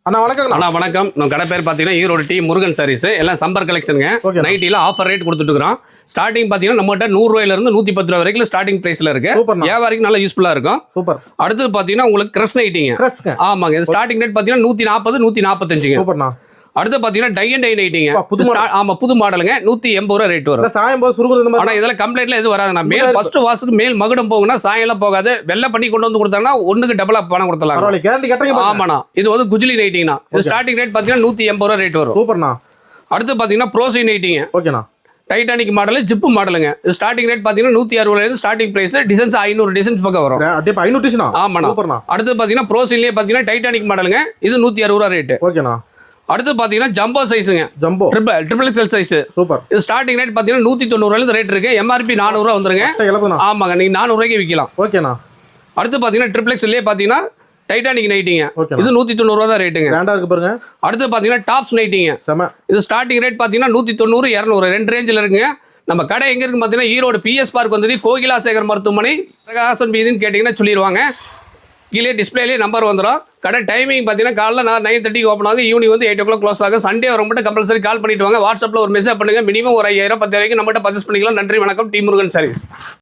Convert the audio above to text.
அண்ணா வணக்கம். அண்ணா வணக்கம். நம்ம கடை பேர் பார்த்தீங்கன்னா ஈரோடு டி முருகன் சாரீஸ். எல்லாம் சம்பர் கலெக்ஷனுங்க. நைட்டில ஆஃபர் ரேட் கொடுத்துட்டு இருக்கிறோம். ஸ்டார்டிங் பார்த்தீங்கன்னா நம்மகிட்ட 100 ரூபாயிலிருந்து 110 ரூபாய் வரைக்கும் ஸ்டார்டிங் பிரைஸ்ல இருக்கு. வியாபாரிக்கு நல்லா யூஸ்ஃபுல்லா இருக்கும். சூப்பர். அடுத்து பார்த்தீங்கன்னா உங்களுக்கு கிரஸ் நைட்டிங்க. ஆமாங்க. இது ஸ்டார்டிங் ரேட் பார்த்தீங்கன்னா 140 145ங்க. சூப்பர்ண்ணா. அடுத்து பாத்தீங்கன்னா டை அண்ட் டை நைட்டிங்க. ஆமா புது மாடலுங்க. 180 ரூபாய் ரேட் வரும். சாயம் போது சுருங்குது இந்த மாதிரி. ஆனா இதெல்லாம் கம்ப்ளைண்ட்ல எது வராதுண்ணா. மேல் ஃபர்ஸ்ட் வாஷுக்கு மேல் மகுடம் போகுனா சாயம்லாம் போகாது. வெள்ளை பண்ணி கொண்டு வந்து கொடுத்தாங்கன்னா ஒண்ணுக்கு டபுளா பணம் கொடுத்தலாம். பரவாயில்லை, கேரண்டி கட்டங்க. ஆமாண்ணா. இது வந்து குஜிலி நைட்டிங்கண்ணா. இது ஸ்டார்டிங் ரேட் பாத்தீங்கன்னா 180 ரூபாய் ரேட் வரும். சூப்பர்ண்ணா. அடுத்து பாத்தீங்கன்னா ப்ரோசி நைட்டிங்க. ஓகேண்ணா. டைட்டானிக் மாடல் ஜிப்பு மாடலுங்க. இது ஸ்டார்டிங் ரேட் பாத்தீங்கன்னா 160 இருந்து ஸ்டார்டிங் பிரைஸ். டிசைன்ஸ் 500 டிசைன்ஸ் பக்கம் வரும். அதே 500 டிசைனா? ஆமாண்ணா. சூப்பர்ண்ணா. அடுத்து பாத்தீங்கன்னா ப்ரோசிலே பாத்தீங்கன்னா டைட்டானிக் மாடலுங்க. இது 160 ரூபாய் ரேட். ஓகேண்ணா. அடுத்து பாத்தீங்கன்னா ஜம்போ சைஸுங்க. Jumbo triple XL size. Super. இது ஸ்டார்டிங் ரேட் பாத்தீங்கன்னா 190 ரூபாயில ரேட் இருக்கு. எம்ஆர்பி 400 ரூபாய் வந்துருங்க. ஆமாங்க. நீங்க 400 ரூபாய்க்கு விக்கலாம். ஓகேண்ணா. அடுத்து பாத்தீங்கன்னா ட்ரிபிள் எக்ஸ்எல்லே பாத்தீங்கன்னா டைட்டானிக் நைட்டிங்க. இது 190 ரூபாய் தான் ரேட்டுங்க. கிராண்டா இருக்கு பாருங்க. அடுத்து பாத்தீங்கன்னா டாப்ஸ் நைட்டிங்க. செம. இது ஸ்டார்டிங் ரேட் பாத்தீங்கன்னா 190 200 ரெண்டு ரேஞ்சில் இருக்குங்க. நம்ம கடை எங்க இருக்கு பாத்தீங்கன்னா ஈரோடு பிஎஸ் பார்க் வந்து கோகிலாசேகர் மருத்துவமனை பிரகாசன் வீதின்னு கேட்டீங்கன்னா சொல்லிடுவாங்க. கீழே டிஸ்பிளேலேயே நம்பர் வந்துடும். கடை டைமிங் பார்த்தீங்கன்னா காலைல 9:30 ஓப்பன் ஆகுது. ஈவினிங் வந்து 8 o'clock க்ளோஸ் ஆகும். சண்டே வர மட்டும் கம்பல்சரி கால் பண்ணிட்டு வாங்க. வாட்ஸ்அப்பில் ஒரு மெசேஜ் பண்ணுங்க. மினிமம் ஒரு 5000 10,000 நம்மகிட்ட பர்ச்சேஸ் பண்ணிக்கலாம். நன்றி வணக்கம். டி முருகன் சாரீஸ்.